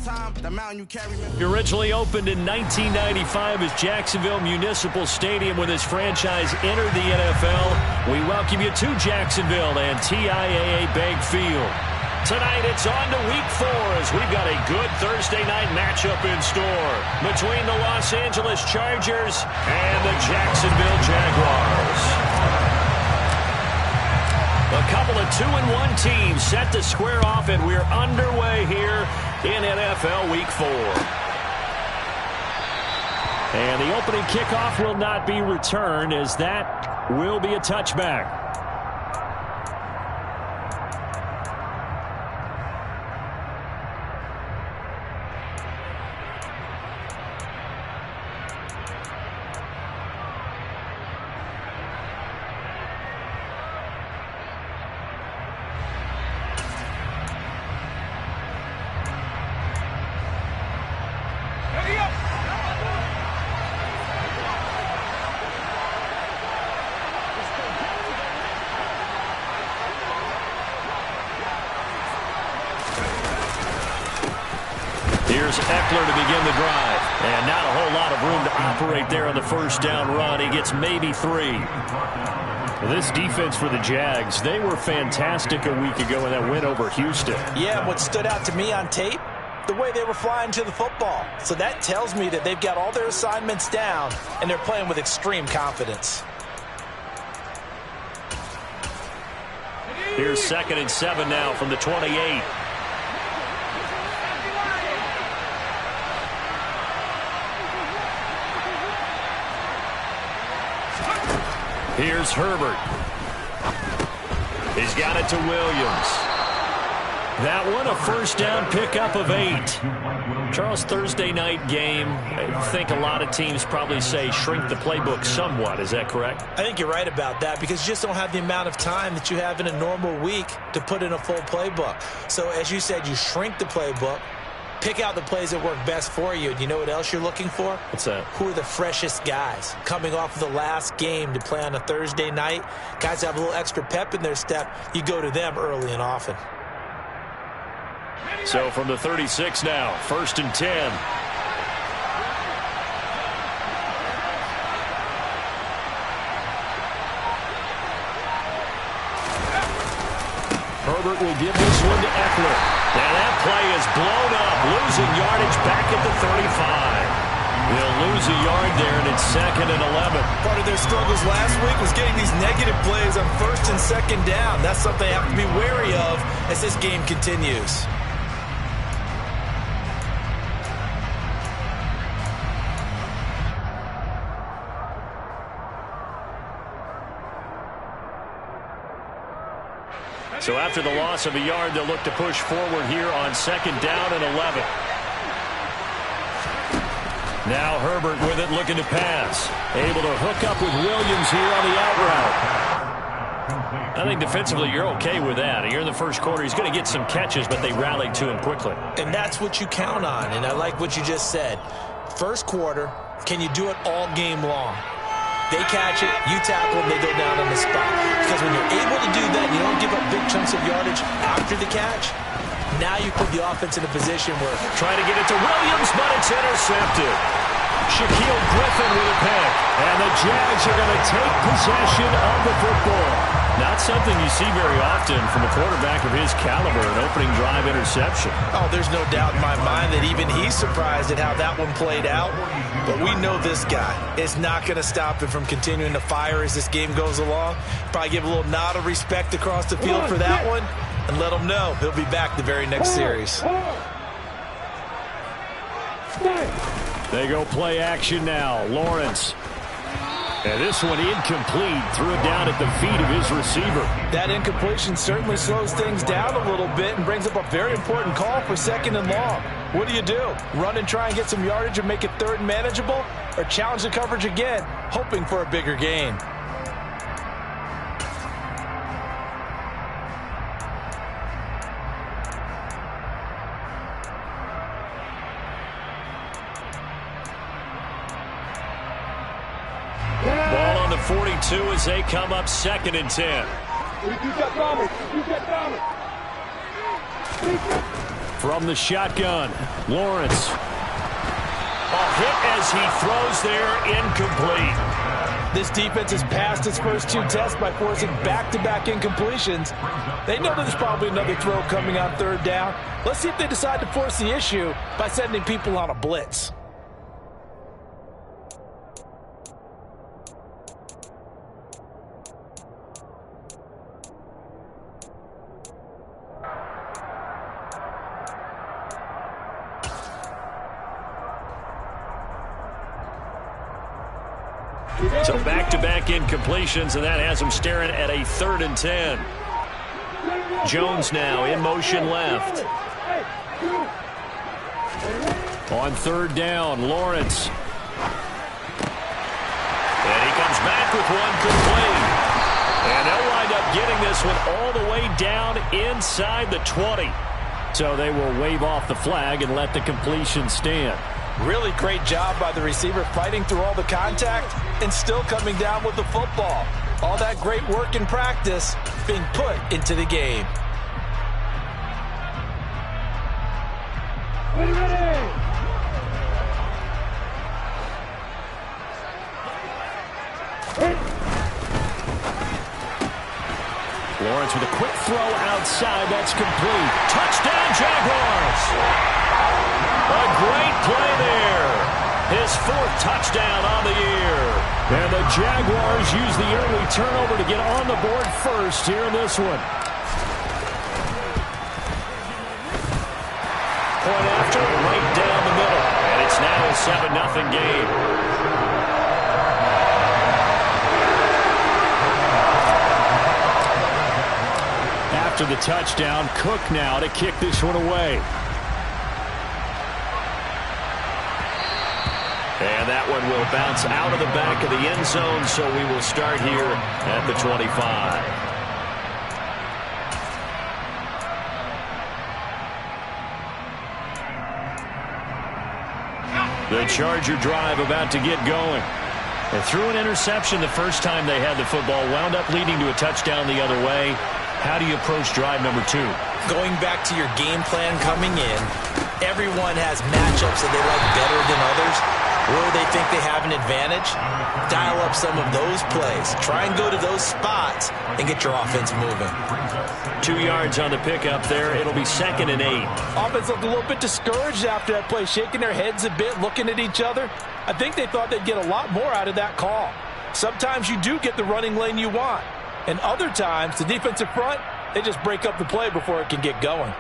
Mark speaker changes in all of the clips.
Speaker 1: He originally opened in 1995 as Jacksonville Municipal Stadium when his franchise entered the NFL. We welcome you to Jacksonville and TIAA Bank Field. Tonight it's on to Week 4 as we've got a good Thursday night matchup in store between the Los Angeles Chargers and the Jacksonville Jaguars. A couple of 2-1 teams set to square off, and we're underway here in NFL Week 4. And the opening kickoff will not be returned, as that will be a touchback. Here's Eckler to begin the drive. And not a whole lot of room to operate there on the first down run. He gets maybe 3. This defense for the Jags, they were fantastic a week ago in that win over Houston.
Speaker 2: Yeah, what stood out to me on tape, the way they were flying to the football. So that tells me that they've got all their assignments down, and they're playing with extreme confidence.
Speaker 1: Here's 2nd and 7 now from the 28. Here's Herbert. He's got it to Williams. That one a first down pickup of 8. Charles, Thursday night game, I think a lot of teams probably say shrink the playbook somewhat. Is that correct?
Speaker 2: I think you're right about that because you just don't have the amount of time that you have in a normal week to put in a full playbook. So as you said, you shrink the playbook. Pick out the plays that work best for you. And you know what else you're looking for?
Speaker 1: What's that?
Speaker 2: Who are the freshest guys coming off of the last game to play on a Thursday night? Guys have a little extra pep in their step. You go to them early and often.
Speaker 1: So from the 36 now, 1st and 10. Herbert will give this one to Eckler. And that play is blown up, losing yardage back at the 35. They'll lose a yard there, and it's 2nd and 11.
Speaker 2: Part of their struggles last week was getting these negative plays on 1st and 2nd down. That's something they have to be wary of as this game continues.
Speaker 1: So after the loss of a yard, they'll look to push forward here on 2nd down and 11. Now Herbert with it, looking to pass. Able to hook up with Williams here on the out route. I think defensively you're okay with that. Here in the first quarter, he's going to get some catches, but they rallied to him quickly.
Speaker 2: And that's what you count on, and I like what you just said. First quarter, can you do it all game long? They catch it, you tackle them, they go down on the spot. Because when you're able to do that, you don't give up big chunks of yardage after the catch. Now you put the offense in a position where
Speaker 1: trying to get it to Williams, but it's intercepted. Shaquille Griffin with a pick. And the Jags are going to take possession of the football. Not something you see very often from a quarterback of his caliber, an opening drive interception.
Speaker 2: Oh, there's no doubt in my mind that even he's surprised at how that one played out. But we know this guy is not going to stop him from continuing to fire as this game goes along. Probably give a little nod of respect across the field for that one and let him know he'll be back the very next series.
Speaker 1: They go play action now. Lawrence. And this one incomplete. Threw it down at the feet of his receiver.
Speaker 2: That incompletion certainly slows things down a little bit and brings up a very important call for 2nd and long. What do? Run and try and get some yardage and make it 3rd and manageable? Or challenge the coverage again, hoping for a bigger gain?
Speaker 1: Ball on the 42 as they come up 2nd and 10. From the shotgun, Lawrence. A hit as he throws there, incomplete.
Speaker 2: This defense has passed its first 2 tests by forcing back-to-back incompletions. They know there's probably another throw coming on 3rd down. Let's see if they decide to force the issue by sending people on a blitz.
Speaker 1: So back-to-back incompletions, and that has him staring at a 3rd and 10. Jones now in motion left. On 3rd down, Lawrence. And he comes back with one complete. And they'll wind up getting this one all the way down inside the 20. So they will wave off the flag and let the completion stand.
Speaker 2: Really great job by the receiver fighting through all the contact and still coming down with the football. All that great work in practice being put into the game.
Speaker 1: Lawrence with a quick throw outside. That's complete. Touchdown, Jaguars! A great play there. His 4th touchdown on the year. And the Jaguars use the early turnover to get on the board first here in this one. Point after, right down the middle. And it's now a 7-0 game. After the touchdown, Cook now to kick this one away. And that one will bounce out of the back of the end zone, so we will start here at the 25. The Charger drive about to get going. And threw an interception the first time they had the football, wound up leading to a touchdown the other way. How do you approach drive number 2?
Speaker 2: Going back to your game plan coming in, everyone has matchups that they like better than others. Where they think they have an advantage, dial up some of those plays. Try and go to those spots and get your offense moving.
Speaker 1: 2 yards on the pickup there. It'll be 2nd and 8.
Speaker 2: Offense looked a little bit discouraged after that play, shaking their heads a bit, looking at each other. I think they thought they'd get a lot more out of that call. Sometimes you do get the running lane you want. And other times, the defensive front, they just break up the play before it can get going.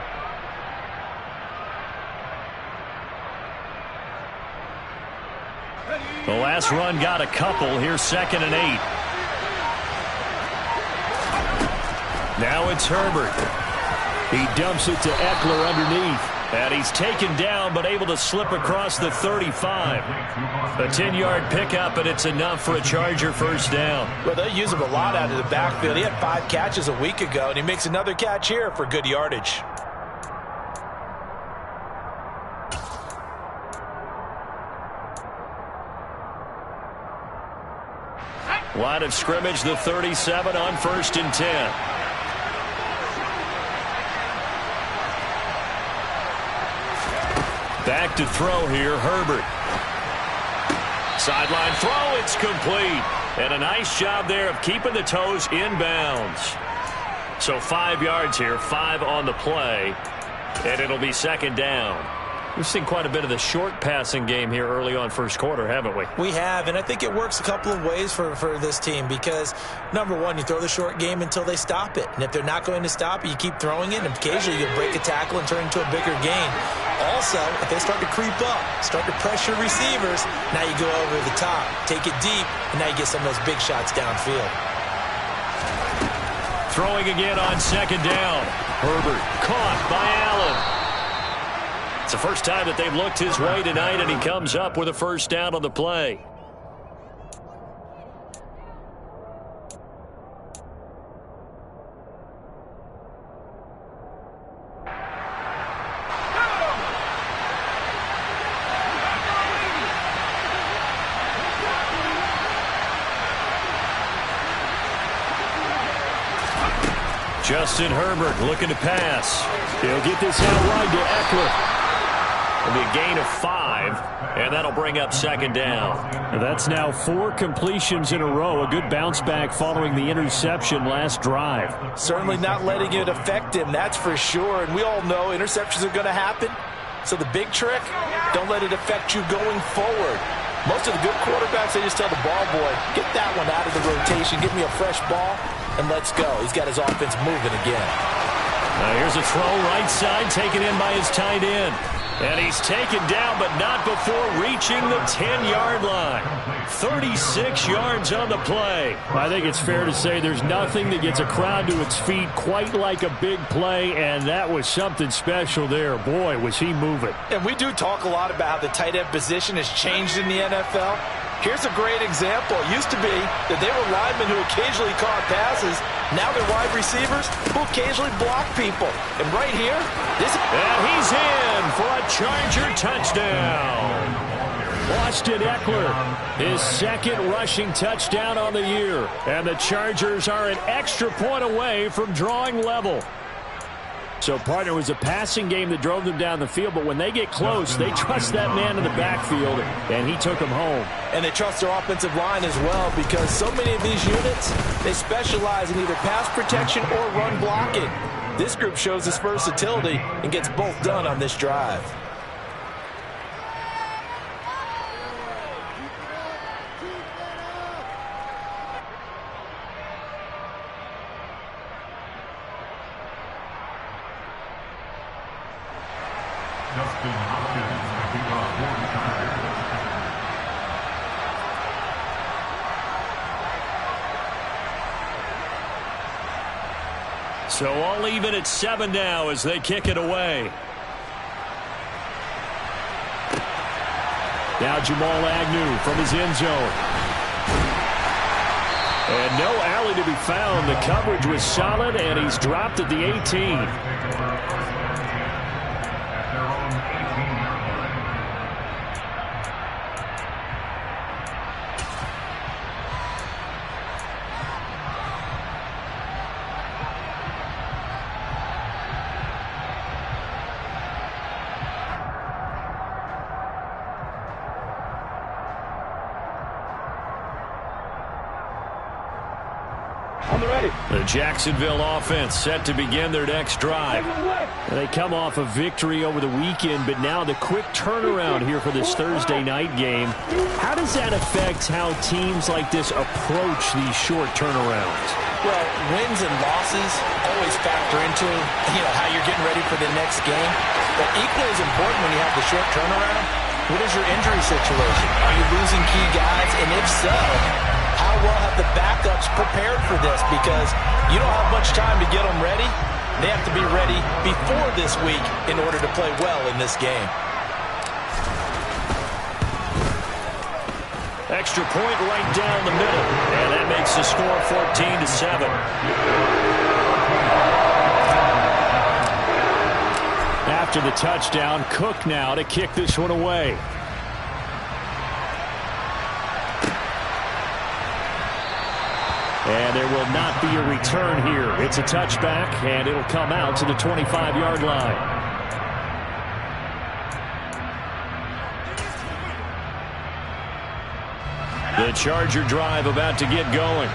Speaker 1: The last run got a couple. Here's 2nd and 8. Now it's Herbert. He dumps it to Eckler underneath. And he's taken down, but able to slip across the 35. A 10-yard pickup, and it's enough for a Charger 1st down.
Speaker 2: Well, they use him a lot out of the backfield. He had 5 catches a week ago, and he makes another catch here for good yardage.
Speaker 1: Line of scrimmage, the 37 on 1st and 10. Back to throw here, Herbert. Sideline throw, it's complete. And a nice job there of keeping the toes inbounds. So 5 yards here, 5 on the play. And it'll be 2nd down. We've seen quite a bit of the short passing game here early on 1st quarter, haven't we?
Speaker 2: We have, and I think it works a couple of ways for this team because, number one, you throw the short game until they stop it. And if they're not going to stop it, you keep throwing it, and occasionally you'll break a tackle and turn into a bigger gain. Also, if they start to creep up, start to pressure receivers, now you go over the top, take it deep, and now you get some of those big shots downfield.
Speaker 1: Throwing again on 2nd down. Herbert caught by Allen. It's the first time that they've looked his way tonight, and he comes up with a 1st down on the play. Justin Herbert looking to pass. He'll get this out wide to Eckler. It'll be a gain of 5, and that'll bring up second down.
Speaker 3: That's now 4 completions in a row. A good bounce back following the interception last drive.
Speaker 2: Certainly not letting it affect him, that's for sure. And we all know interceptions are going to happen. So the big trick, don't let it affect you going forward. Most of the good quarterbacks, they just tell the ball boy, get that one out of the rotation, give me a fresh ball, and let's go. He's got his offense moving again.
Speaker 1: Here's a throw right side, taken in by his tight end. And he's taken down, but not before reaching the 10-yard line. 36 yards on the play.
Speaker 3: I think it's fair to say there's nothing that gets a crowd to its feet quite like a big play, and that was something special there. Boy, was he moving.
Speaker 2: And we do talk a lot about how the tight end position has changed in the NFL. Here's a great example. It used to be that they were linemen who occasionally caught passes. Now they're wide receivers who occasionally block people. And right here,
Speaker 1: and he's in for a Charger touchdown.
Speaker 3: Austin Eckler, his second rushing touchdown on the year. And the Chargers are an extra point away from drawing level. So, partner, was a passing game that drove them down the field, but when they get close, they trust that man in the backfield, and he took them home.
Speaker 2: And they trust their offensive line as well, because so many of these units, they specialize in either pass protection or run blocking. This group shows its versatility and gets both done on this drive.
Speaker 1: So all even at 7 now as they kick it away.
Speaker 3: Now Jamal Agnew from his end zone.
Speaker 1: And no alley to be found. The coverage was solid, and he's dropped at the 18. The Jacksonville offense set to begin their next drive.
Speaker 3: They come off a victory over the weekend, but now the quick turnaround here for this Thursday night game. How does that affect how teams like this approach these short turnarounds?
Speaker 2: Well, wins and losses always factor into, how you're getting ready for the next game. But equally as important when you have the short turnaround, what is your injury situation? Are you losing key guys? And if so, how well have the backups prepared for this? Because you don't have much time to get them ready. They have to be ready before this week in order to play well in this game.
Speaker 1: Extra point right down the middle. And that makes the score 14-7.
Speaker 3: After the touchdown, Cook now to kick this one away. And there will not be a return here. It's a touchback, and it'll come out to the 25-yard line.
Speaker 1: The Charger drive about to get going.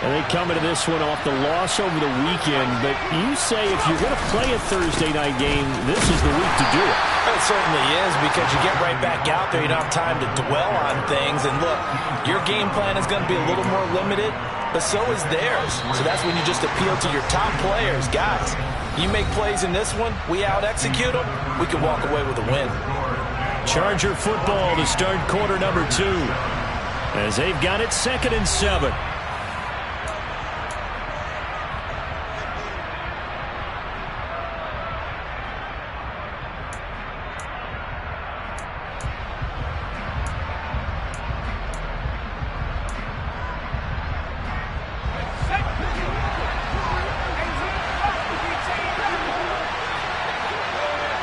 Speaker 3: And they come into this one off the loss over the weekend. But you say if you're going to play a Thursday night game, this is the week to do it.
Speaker 2: It certainly is, because you get right back out there. You don't have time to dwell on things. And look, your game plan is going to be a little more limited, but so is theirs. So that's when you just appeal to your top players. Guys, you make plays in this one, we out-execute them, we can walk away with a win.
Speaker 1: Charger football to start quarter number 2. As they've got it 2nd and 7.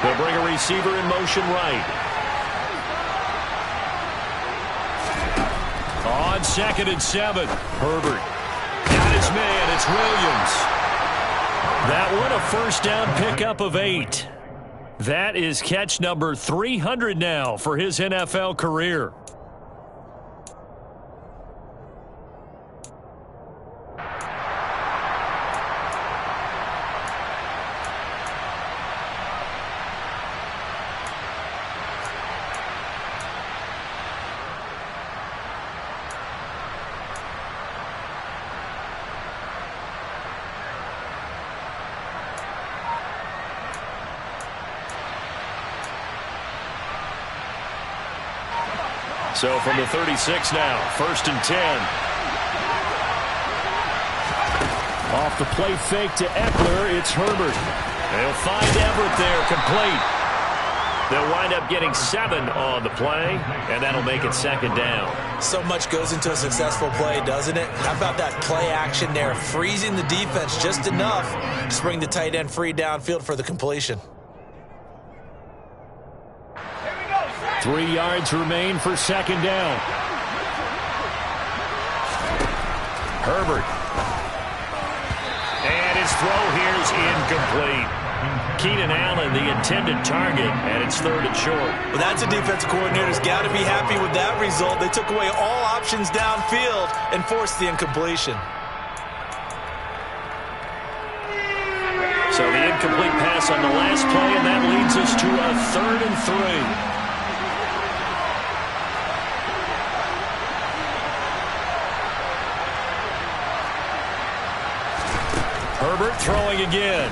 Speaker 1: They'll bring a receiver in motion right. On 2nd and 7. Herbert got his man. It's Williams. That one a first down pickup of 8. That is catch number 300 now for his NFL career. So from the 36 now, 1st and 10. Off the play fake to Eckler, it's Herbert. They'll find Everett there, complete. They'll wind up getting 7 on the play, and that'll make it 2nd down.
Speaker 2: So much goes into a successful play, doesn't it? How about that play action there, freezing the defense just enough to bring the tight end free downfield for the completion.
Speaker 1: 3 yards remain for 2nd down. Herbert. And his throw here is incomplete. Keenan Allen, the intended target, and it's 3rd and short.
Speaker 2: Well, that's a defensive coordinator's got to be happy with that result. They took away all options downfield and forced the incompletion.
Speaker 1: So the incomplete pass on the last play, and that leads us to a 3rd and 3. Herbert throwing again.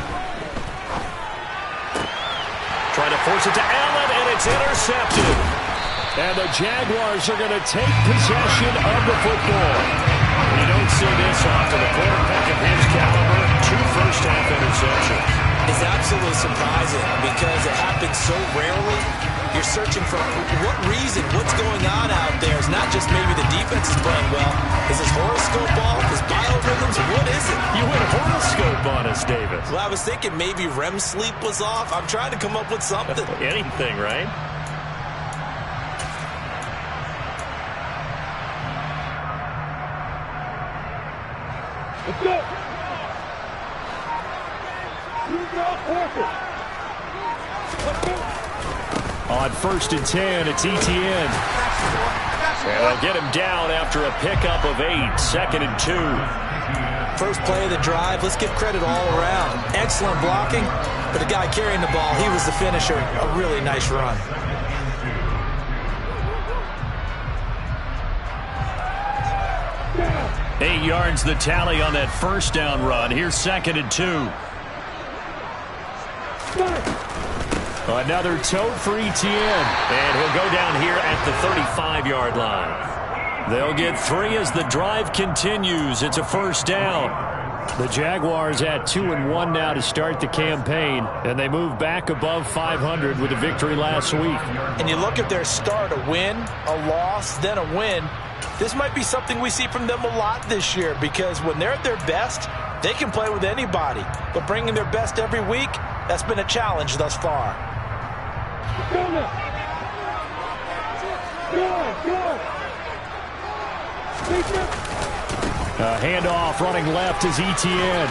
Speaker 1: Trying to force it to Allen, and it's intercepted. And the Jaguars are going to take possession of the football. You don't see this often. A quarterback of his caliber, 2 first-half interceptions.
Speaker 2: It's absolutely surprising because it happens so rarely. You're searching for what reason, what's going on out there. It's not just maybe the defense is playing well. Is his horoscope off? His biorhythms? What is it?
Speaker 1: You went horoscope on us, Davis.
Speaker 2: Well, I was thinking maybe REM sleep was off. I'm trying to come up with something.
Speaker 1: Anything, right?
Speaker 3: Let's go.
Speaker 1: On 1st and 10, it's Etienne. And they'll get him down after a pickup of 8, 2nd and 2.
Speaker 2: First play of the drive, let's give credit all around. Excellent blocking, but the guy carrying the ball, he was the finisher. A really nice run.
Speaker 1: Eight yards the tally on that first down run. Here's 2nd and 2. Another tote for Etienne. And he'll go down here at the 35-yard line. They'll get 3 as the drive continues. It's a first down. The Jaguars at 2-1 now to start the campaign, and they move back above 500 with a victory last week.
Speaker 2: And you look at their start, a win, a loss, then a win. This might be something we see from them a lot this year because when they're at their best, they can play with anybody. But bringing their best every week, that's been a challenge thus far.
Speaker 1: Handoff running left is Etienne.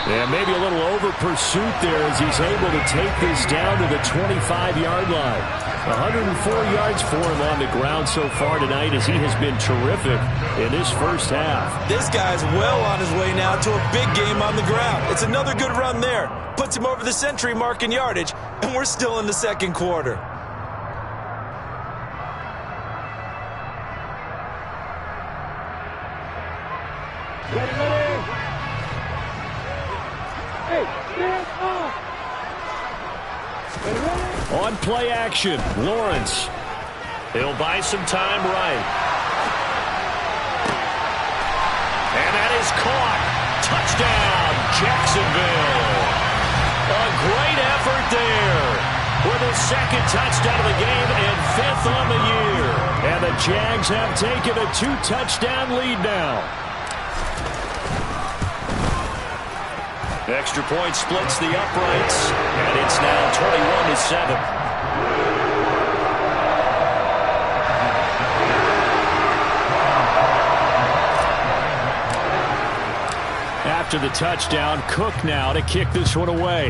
Speaker 1: And maybe a little over pursuit there as he's able to take this down to the 25-yard line. 104 yards for him on the ground so far tonight as he has been terrific in this first half.
Speaker 2: This guy's well on his way now to a big game on the ground. It's another good run there. Puts him over the century mark in yardage, and we're still in the second quarter.
Speaker 1: On play action, Lawrence. He'll buy some time right. And that is caught. Touchdown, Jacksonville. A great effort there. With his 2nd touchdown of the game and 5th on the year. And the Jags have taken a 2-touchdown lead now. Extra point splits the uprights, and it's now 21-7.
Speaker 3: after the touchdown. Cook now to kick this one away.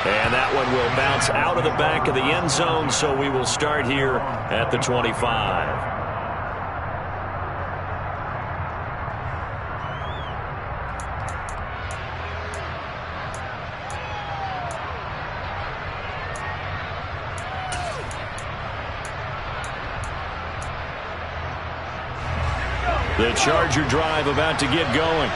Speaker 3: And that one will bounce out of the back of the end zone, so we will start here at the 25. The Charger drive about to get going.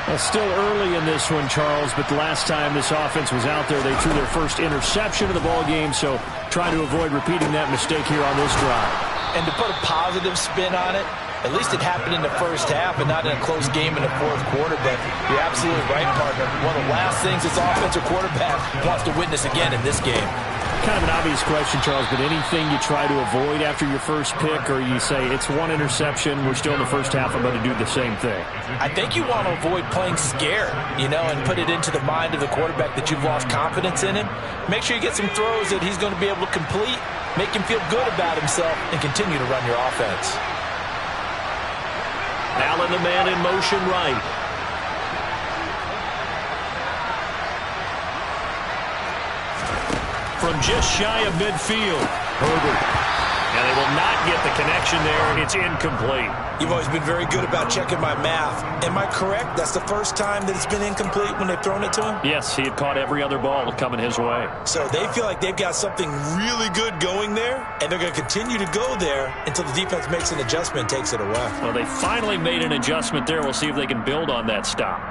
Speaker 3: Well, still early in this one, Charles, but the last time this offense was out there, they threw their first interception of the ball game, so trying to avoid repeating that mistake here on this drive.
Speaker 2: And to put a positive spin on it, at least it happened in the first half and not in a close game in the fourth quarter, but you're absolutely right, partner. One of the last things this offensive quarterback wants to witness again in this game.
Speaker 3: Kind of an obvious question, Charles, but anything you try to avoid after your first pick, or you say it's one interception, we're still in the first half, I'm going to do the same thing?
Speaker 2: I think you want to avoid playing scared, and put it into the mind of the quarterback that you've lost confidence in him. Make sure you get some throws that he's going to be able to complete, make him feel good about himself, and continue to run your offense.
Speaker 1: Allen, the man in motion right. From just shy of midfield, Herbert. And they will not get the connection there. It's incomplete.
Speaker 2: You've always been very good about checking my math. Am I correct? That's the first time that it's been incomplete when they've thrown it to him?
Speaker 3: Yes, he had caught every other ball coming his way.
Speaker 2: So they feel like they've got something really good going there, and they're going to continue to go there until the defense makes an adjustment and takes it away.
Speaker 1: Well, they finally made an adjustment there. We'll see if they can build on that stop.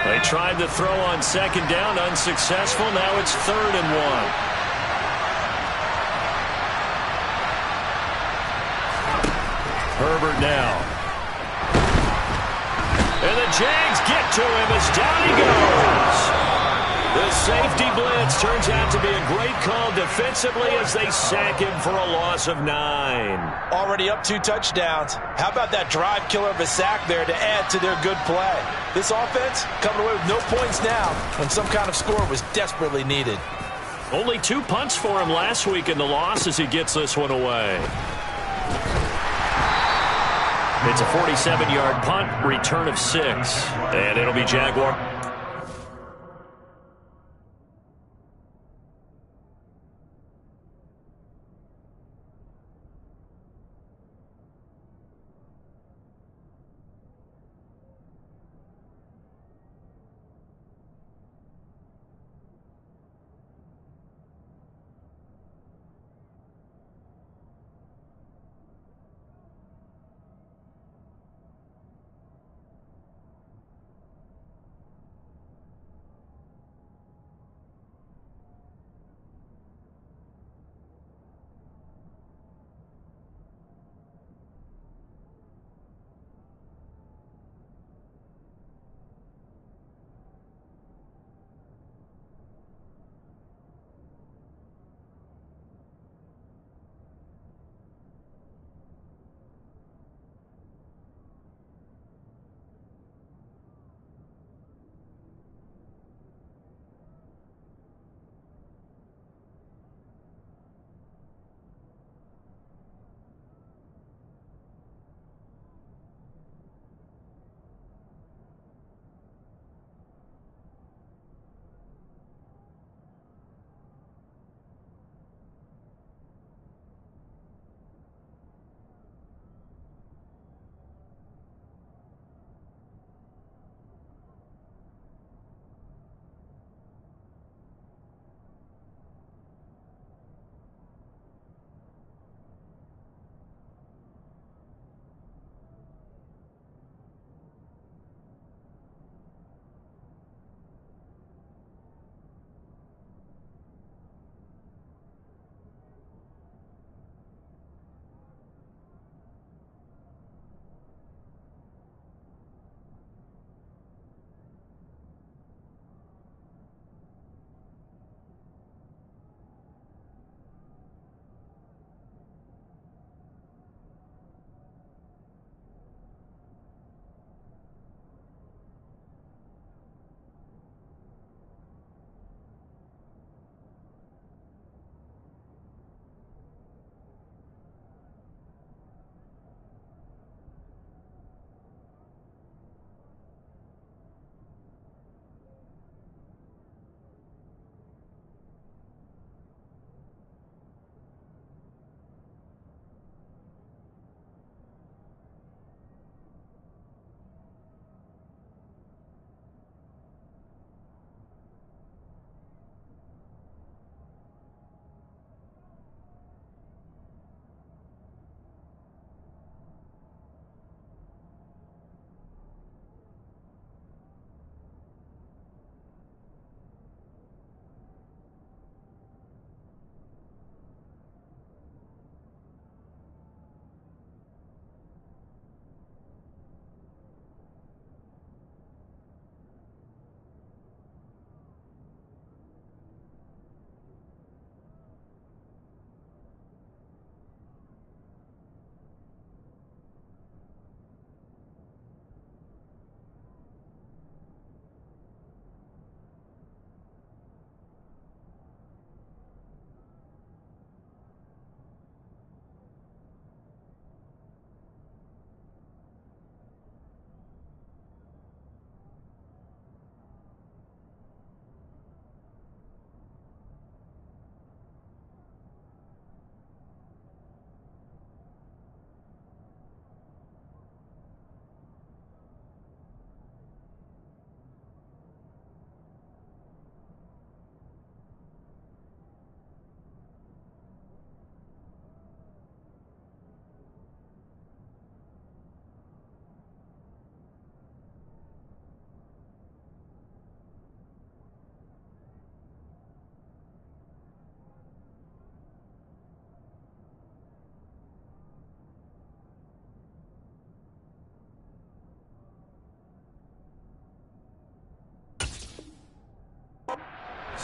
Speaker 1: They tried to throw on second down, unsuccessful. Now it's 3rd and 1. Herbert now. And the Jags get to him as down he goes. The safety blitz turns out to be a great call defensively as they sack him for a loss of 9.
Speaker 2: Already up 2 touchdowns. How about that drive killer of a sack there to add to their good play? This offense coming away with no points now when some kind of score was desperately needed.
Speaker 1: Only 2 punts for him last week in the loss as he gets this one away. It's a 47-yard punt, return of 6. And it'll be Jaguar.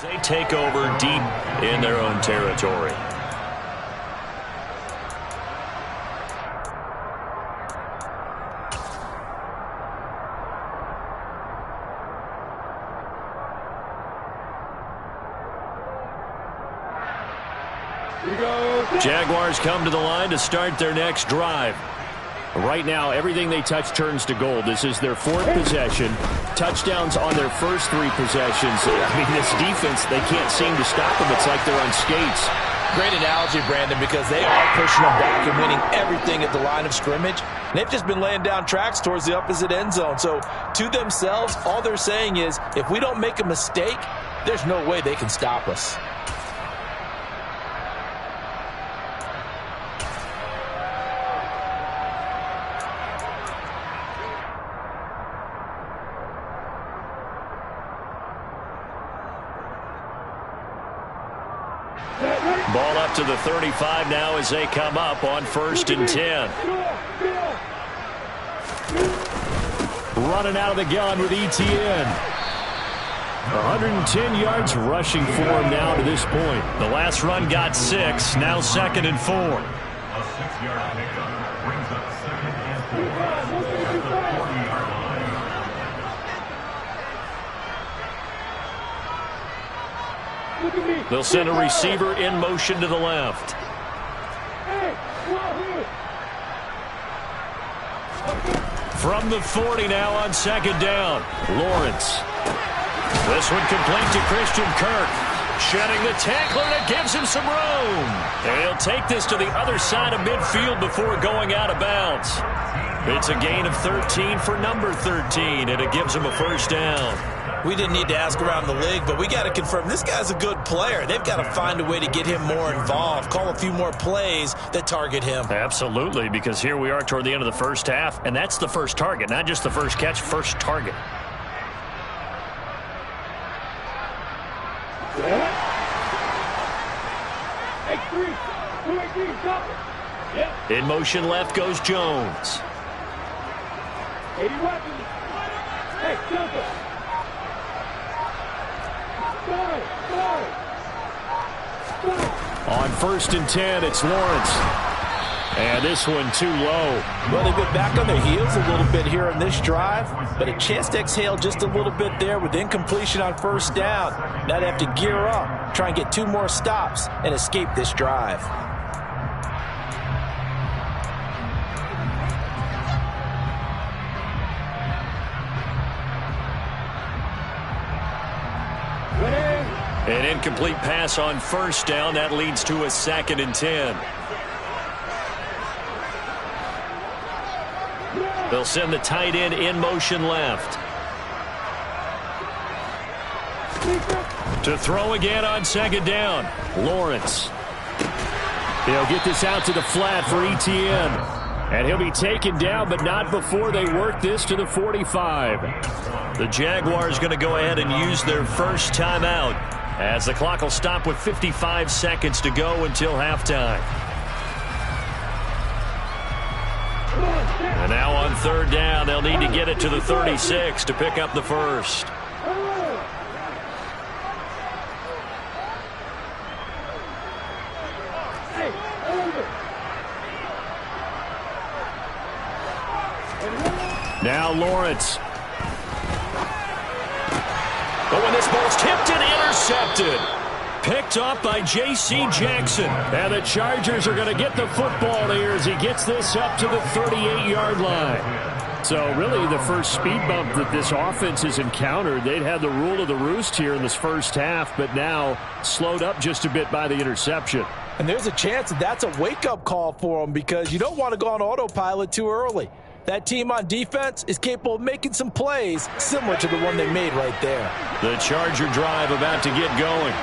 Speaker 1: They take over deep in their own territory. Jaguars come to the line to start their next drive.
Speaker 3: Right now, everything they touch turns to gold. This is their fourth possession. Touchdowns on their first three possessions. I mean, this defense, they can't seem to stop them. It's like they're on skates.
Speaker 2: Great analogy, Brandon, because they are pushing them back and winning everything at the line of scrimmage. They've just been laying down tracks towards the opposite end zone. So to themselves, all they're saying is, if we don't make a mistake, there's no way they can stop us.
Speaker 1: Ball up to the 35 now as they come up on 1st and 10.
Speaker 3: Running out of the gun with Etienne. 110 yards rushing for him now to this point.
Speaker 1: The last run got 6, now 2nd and 4.
Speaker 4: A 6-yard pickup brings up 2nd and 4 at the 40-yard line.
Speaker 1: They'll send a receiver in motion to the left. From the 40 now on 2nd down. Lawrence. This one complete to Christian Kirk. Shedding the tackler, and it gives him some room. And he'll take this to the other side of midfield before going out of bounds. It's a gain of 13 for number 13, and it gives him a 1st down.
Speaker 2: We didn't need to ask around the league, but we got to confirm this guy's a good player. They've got to find a way to get him more involved, call a few more plays that target him.
Speaker 1: Absolutely, because here we are toward the end of the first half, and that's the first target, not just the first catch, first target. In motion left goes Jones.
Speaker 3: On 1st and 10, it's Lawrence. And this one too low.
Speaker 2: Well, they've been back on their heels a little bit here in this drive, but a chance to exhale just a little bit there with incompletion on 1st down. Now they have to gear up, try and get 2 more stops, and escape this drive.
Speaker 1: An incomplete pass on 1st down. That leads to a 2nd and 10. They'll send the tight end in motion left. To throw again on 2nd down. Lawrence.
Speaker 3: They'll get this out to the flat for Etienne. And he'll be taken down, but not before they work this to the 45.
Speaker 1: The Jaguars going to go ahead and use their first timeout, as the clock will stop with 55 seconds to go until halftime. And now on 3rd down, they'll need to get it to the 36 to pick up the first.
Speaker 3: Now Lawrence.
Speaker 1: But when this ball's tipped and intercepted. Picked off by J.C. Jackson.
Speaker 3: And the Chargers are going to get the football here as he gets this up to the 38-yard line. So really the first speed bump that this offense has encountered. They'd had the rule of the roost here in this first half, but now slowed up just a bit by the interception.
Speaker 2: And there's a chance that that's a wake-up call for them, because you don't want to go on autopilot too early. That team on defense is capable of making some plays similar to the one they made right there.
Speaker 1: The Charger drive about to get going.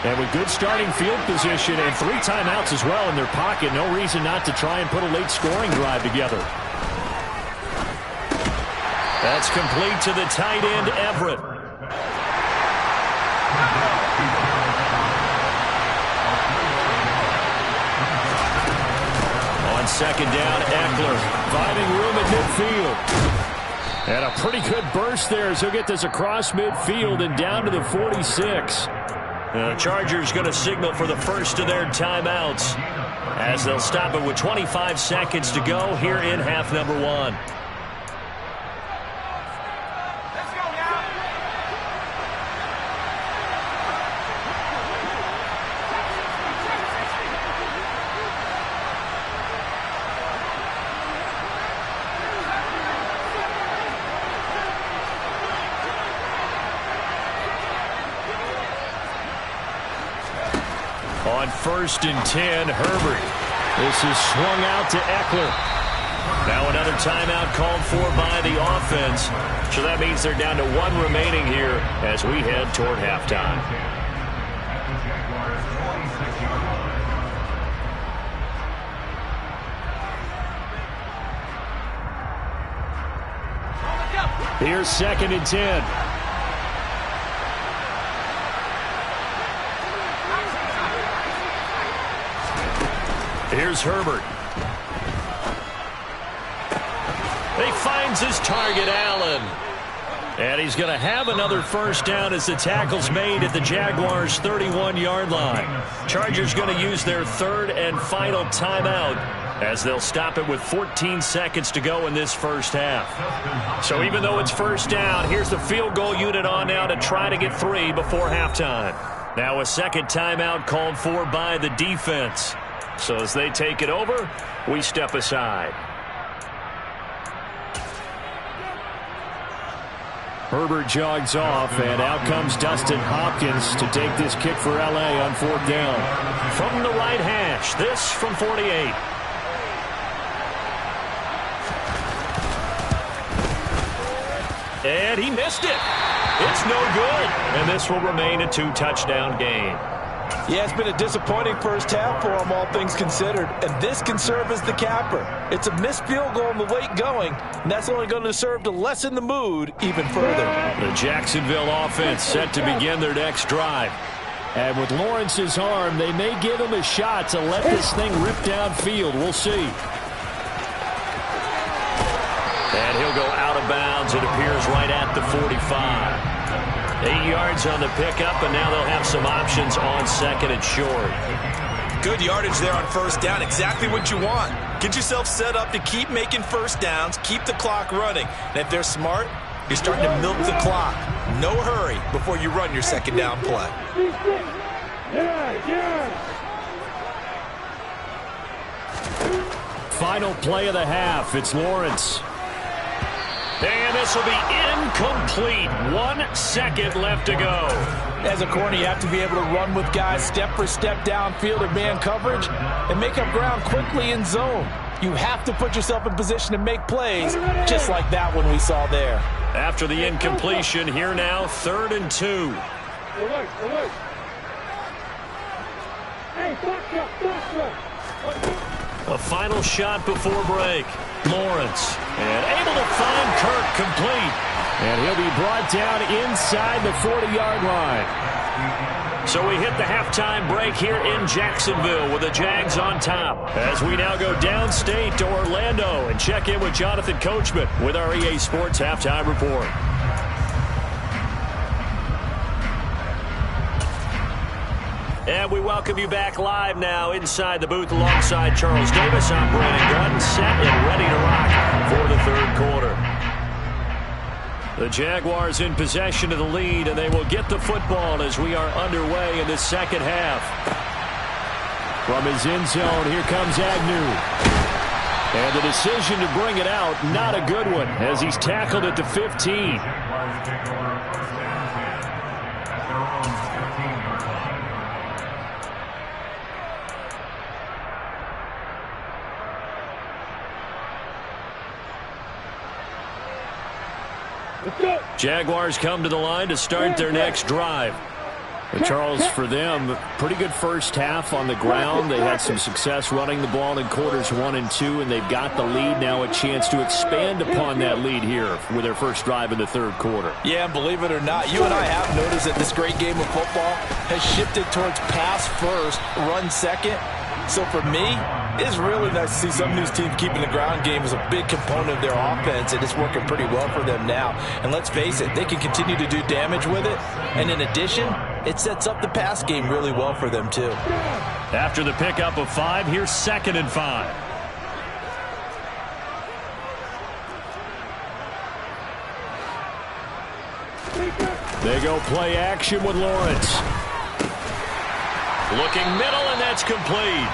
Speaker 3: And with good starting field position and 3 timeouts as well in their pocket, no reason not to try and put a late scoring drive together.
Speaker 1: That's complete to the tight end, Everett. On 2nd down, Eckler finding room at midfield.
Speaker 3: And a pretty good burst there as he'll get this across midfield and down to the 46.
Speaker 1: The Chargers going to signal for the first of their timeouts as they'll stop it with 25 seconds to go here in half number 1.
Speaker 3: On 1st and 10, Herbert. This is swung out to Eckler.
Speaker 1: Now another timeout called for by the offense. So that means they're down to 1 remaining here as we head toward halftime.
Speaker 3: Here's 2nd and 10.
Speaker 1: Here's Herbert. He finds his target, Allen. And he's going to have another first down as the tackle's made at the Jaguars' 31-yard line. Chargers going to use their 3rd and final timeout as they'll stop it with 14 seconds to go in this first half. So even though it's first down, here's the field goal unit on now to try to get 3 before halftime. Now a second timeout called for by the defense. So as they take it over, we step aside.
Speaker 3: Herbert jogs off, and out comes Dustin Hopkins to take this kick for L.A. on 4th down.
Speaker 1: From the right hash, this from 48. And he missed it. It's no good. And this will remain a 2-touchdown game.
Speaker 2: Yeah, it's been a disappointing first half for him, all things considered. And this can serve as the capper. It's a missed field goal in the late going, and that's only going to serve to lessen the mood even further.
Speaker 3: The Jacksonville offense set to begin their next drive. And with Lawrence's arm, they may give him a shot to let this thing rip downfield. We'll see.
Speaker 1: And he'll go out of bounds, it appears, right at the 45. 8 yards on the pickup, and now they'll have some options on 2nd and short.
Speaker 2: Good yardage there on first down. Exactly what you want. Get yourself set up to keep making first downs, keep the clock running. And if they're smart, you're starting to milk the clock. No hurry before you run your second down play.
Speaker 3: Final play of the half. It's Lawrence.
Speaker 1: And this will be incomplete. 1 second left to go.
Speaker 2: As a corner, you have to be able to run with guys step for step downfield in man coverage and make up ground quickly in zone. You have to put yourself in position to make plays, just like that one we saw there.
Speaker 1: After the incompletion, here now, 3rd and 2. A final shot before break. Lawrence, and able to find Kirk complete.
Speaker 3: And he'll be brought down inside the 40-yard line.
Speaker 1: So we hit the halftime break here in Jacksonville with the Jags on top. As we now go downstate to Orlando and check in with Jonathan Coachman with our EA Sports Halftime Report. And we welcome you back live now inside the booth alongside Charles Davis. I'm Brandon Gunn, set and ready to rock for the 3rd quarter. The Jaguars in possession of the lead, and they will get the football as we are underway in the second half.
Speaker 3: From his end zone, here comes Agnew. And the decision to bring it out, not a good one, as he's tackled at the 15. Jaguars come to the line to start their next drive. And Charles, for them, pretty good first half on the ground. They had some success running the ball in quarters 1 and 2, and they've got the lead now, a chance to expand upon that lead here with their first drive in the 3rd quarter.
Speaker 2: Yeah, believe it or not, you and I have noticed that this great game of football has shifted towards pass first, run second. So for me, it's really nice to see some of these teams keeping the ground game as a big component of their offense, and it's working pretty well for them now. And let's face it, they can continue to do damage with it. And in addition, it sets up the pass game really well for them too.
Speaker 3: After the pickup of 5, here's 2nd and 5. They go play action with Lawrence. Looking middle, and that's complete.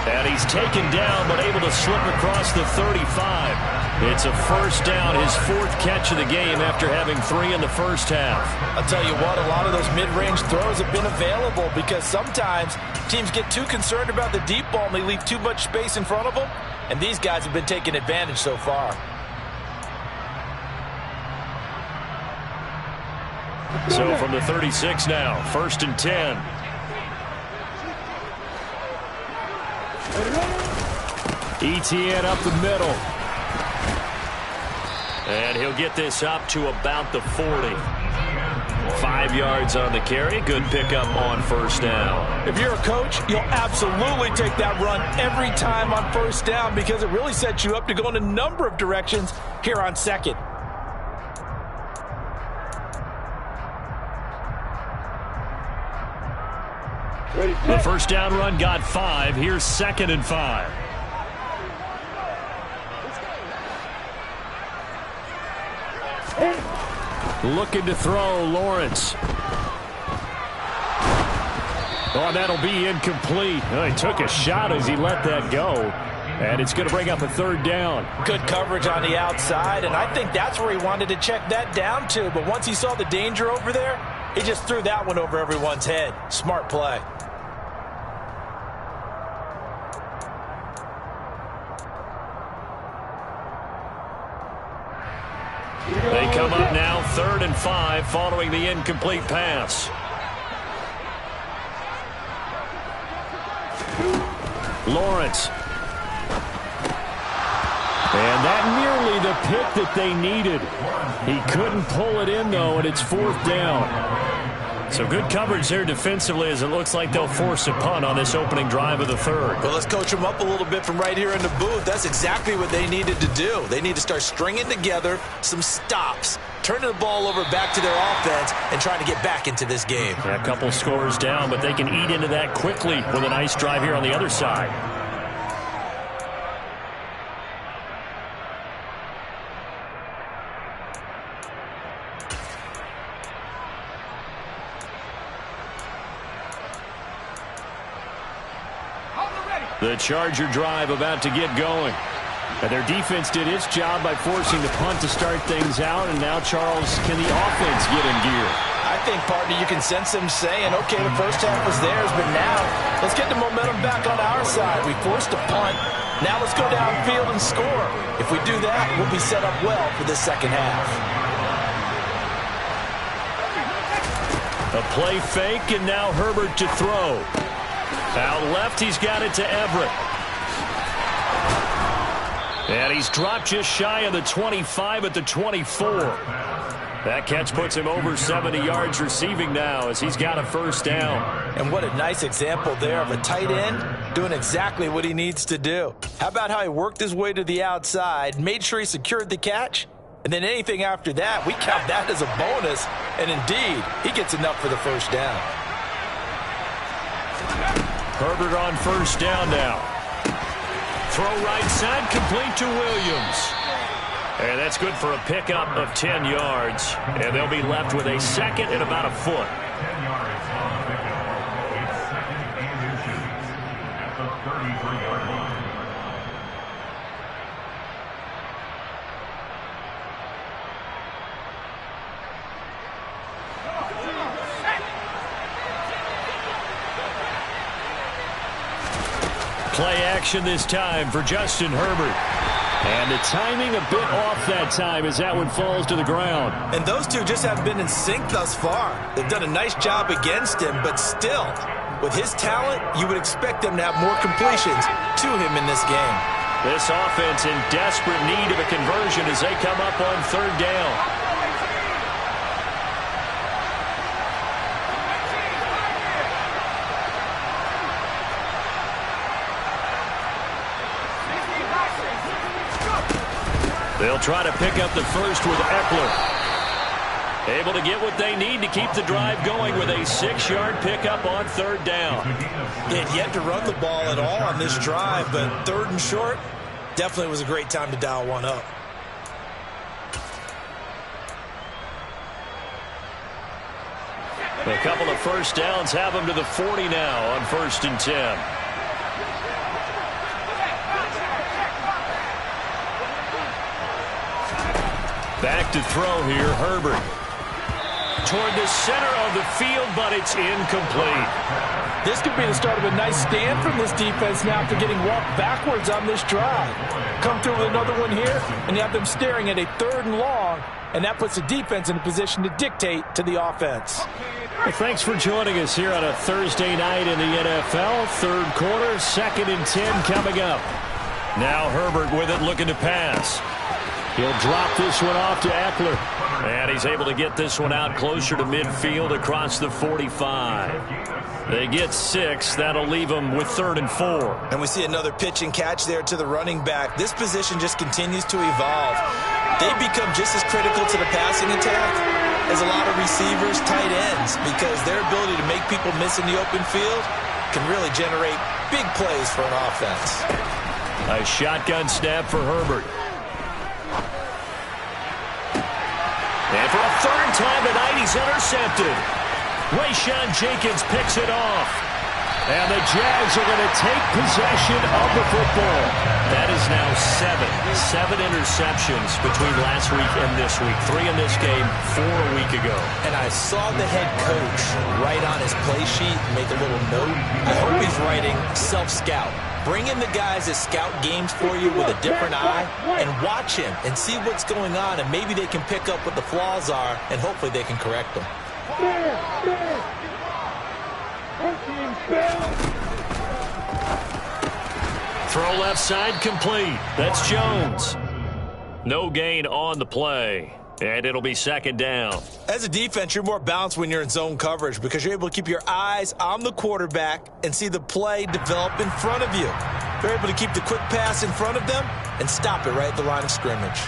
Speaker 3: And he's taken down, but able to slip across the 35. It's a first down, his 4th catch of the game after having 3 in the first half.
Speaker 2: I'll tell you what, a lot of those mid-range throws have been available because sometimes teams get too concerned about the deep ball and they leave too much space in front of them. And these guys have been taking advantage so far.
Speaker 3: So from the 36 now, 1st and 10. Etienne up the middle. And he'll get this up to about the 40. 5 yards on the carry. Good pickup on first down.
Speaker 2: If you're a coach, you'll absolutely take that run every time on first down because it really sets you up to go in a number of directions here on 2nd.
Speaker 3: The first down run got 5. Here's 2nd and 5. Looking to throw, Lawrence. Oh, that'll be incomplete. Oh, he took a shot as he let that go. And it's going to bring up a 3rd down.
Speaker 2: Good coverage on the outside, and I think that's where he wanted to check that down to. But once he saw the danger over there, he just threw that one over everyone's head. Smart play.
Speaker 3: They come up now 3rd and 5 following the incomplete pass. Lawrence. And that nearly the pick that they needed. He couldn't pull it in, though, and it's 4th down. So good coverage there defensively as it looks like they'll force a punt on this opening drive of the 3rd.
Speaker 2: Well, let's coach them up a little bit from right here in the booth. That's exactly what they needed to do. They need to start stringing together some stops, turning the ball over back to their offense, and trying to get back into this game.
Speaker 3: A couple scores down, but they can eat into that quickly with a nice drive here on the other side. The Charger drive about to get going. And their defense did its job by forcing the punt to start things out. And now, Charles, can the offense get in gear?
Speaker 2: I think, partner, you can sense them saying, okay, the first half was theirs, but now let's get the momentum back on our side. We forced a punt. Now let's go downfield and score. If we do that, we'll be set up well for this second half.
Speaker 3: A play fake, and now Herbert to throw. Out left, he's got it to Everett. And he's dropped just shy of the 25 at the 24. That catch puts him over 70 yards receiving now as he's got a first down.
Speaker 2: And what a nice example there of a tight end doing exactly what he needs to do. How about how he worked his way to the outside, made sure he secured the catch, and then anything after that, we count that as a bonus. And indeed, he gets enough for the first down.
Speaker 3: Herbert on first down now. Throw right side, complete to Williams. And that's good for a pickup of 10 yards. And they'll be left with a 2nd and about a foot.
Speaker 4: 10 yards on the pickup. It's 2nd and 2 at the 33-yard line.
Speaker 3: Play action this time for Justin Herbert. And the timing a bit off that time as that one falls to the ground.
Speaker 2: And those two just haven't been in sync thus far. They've done a nice job against him, but still, with his talent, you would expect them to have more completions to him in this game.
Speaker 3: This offense in desperate need of a conversion as they come up on 3rd down.
Speaker 1: try to pick up the first with Eckler. Able to get what they need to keep the drive going with a 6-yard pickup on third down.
Speaker 2: They had yet to run the ball at all on this drive, but third and short definitely was a great time to dial one up.
Speaker 1: A couple of first downs have them to the 40 now on 1st and 10. Back to throw here, Herbert. Toward the center of the field, but it's incomplete.
Speaker 5: This could be the start of a nice stand from this defense now after getting walked backwards on this drive. Come through with another one here, and you have them staring at a 3rd and long, and that puts the defense in a position to dictate to the offense.
Speaker 1: Well, thanks for joining us here on a Thursday night in the NFL. 3rd quarter, 2nd and 10 coming up. Now Herbert with it, looking to pass. He'll drop this one off to Eckler. And he's able to get this one out closer to midfield across the 45. They get 6. That'll leave them with 3rd and 4.
Speaker 2: And we see another pitch and catch there to the running back. This position just continues to evolve. They become just as critical to the passing attack as a lot of receivers, tight ends, because their ability to make people miss in the open field can really generate big plays for an offense.
Speaker 1: A shotgun snap for Herbert. And for a 3rd time tonight, he's intercepted. Rayshawn Jenkins picks it off. And the Jags are going to take possession of the football. That is now 7 interceptions between last week and this week. 3 in this game, 4 a week ago.
Speaker 2: And I saw the head coach write on his play sheet, make a little note. I hope he's writing self-scout. Bring in the guys that scout games for you with a different eye and watch him and see what's going on, and maybe they can pick up what the flaws are, and hopefully they can correct them.
Speaker 1: Throw left side complete. That's Jones. No gain on the play. And it'll be 2nd down.
Speaker 2: As a defense, you're more balanced when you're in zone coverage because you're able to keep your eyes on the quarterback and see the play develop in front of you. You're able to keep the quick pass in front of them and stop it right at the line of scrimmage.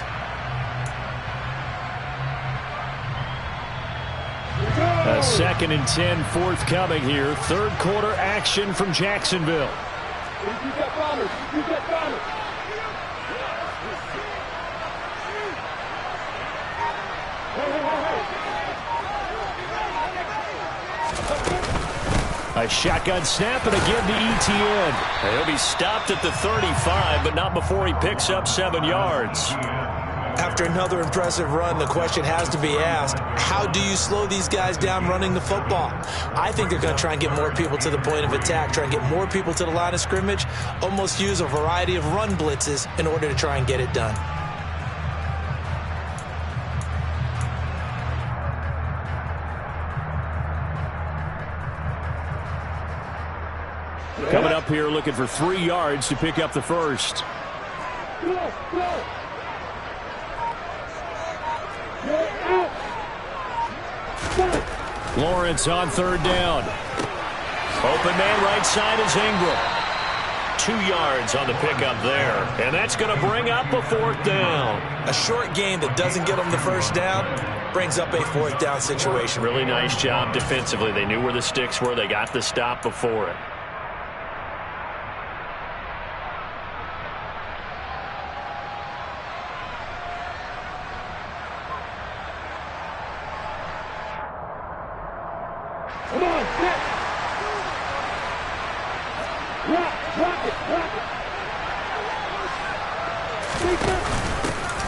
Speaker 1: A 2nd and 10 forthcoming here. 3rd quarter action from Jacksonville. A shotgun snap, and again to Etienne. He'll be stopped at the 35, but not before he picks up 7 yards.
Speaker 2: After another impressive run, the question has to be asked, how do you slow these guys down running the football? I think they're going to try and get more people to the point of attack, try and get more people to the line of scrimmage, almost use a variety of run blitzes in order to try and get it done.
Speaker 1: Coming up here looking for 3 yards to pick up the first. Lawrence on 3rd down. Open man right side is Ingram. 2 yards on the pickup there. And that's going to bring up a 4th down.
Speaker 2: A short game that doesn't get them the first down brings up a 4th down situation.
Speaker 1: Really nice job defensively. They knew where the sticks were. They got the stop before it.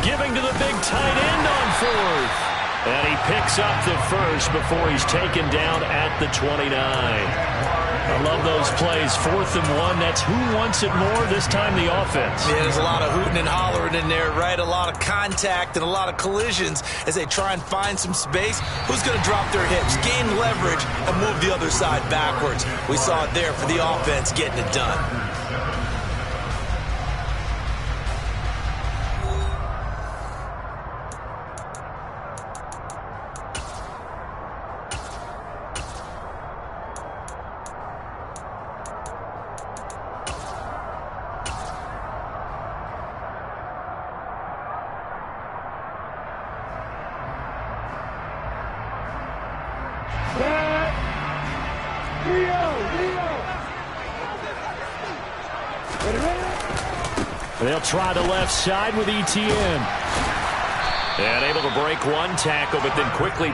Speaker 1: Giving to the big tight end on 4th. And he picks up the first before he's taken down at the 29. I love those plays. 4th and 1. That's who wants it more, this time the offense.
Speaker 2: Yeah, there's a lot of hooting and hollering in there, right? A lot of contact and a lot of collisions as they try and find some space. Who's going to drop their hips, gain leverage, and move the other side backwards? We saw it there for the offense getting it done.
Speaker 3: They'll try the left side with ETN.
Speaker 1: And able to break one tackle, but then quickly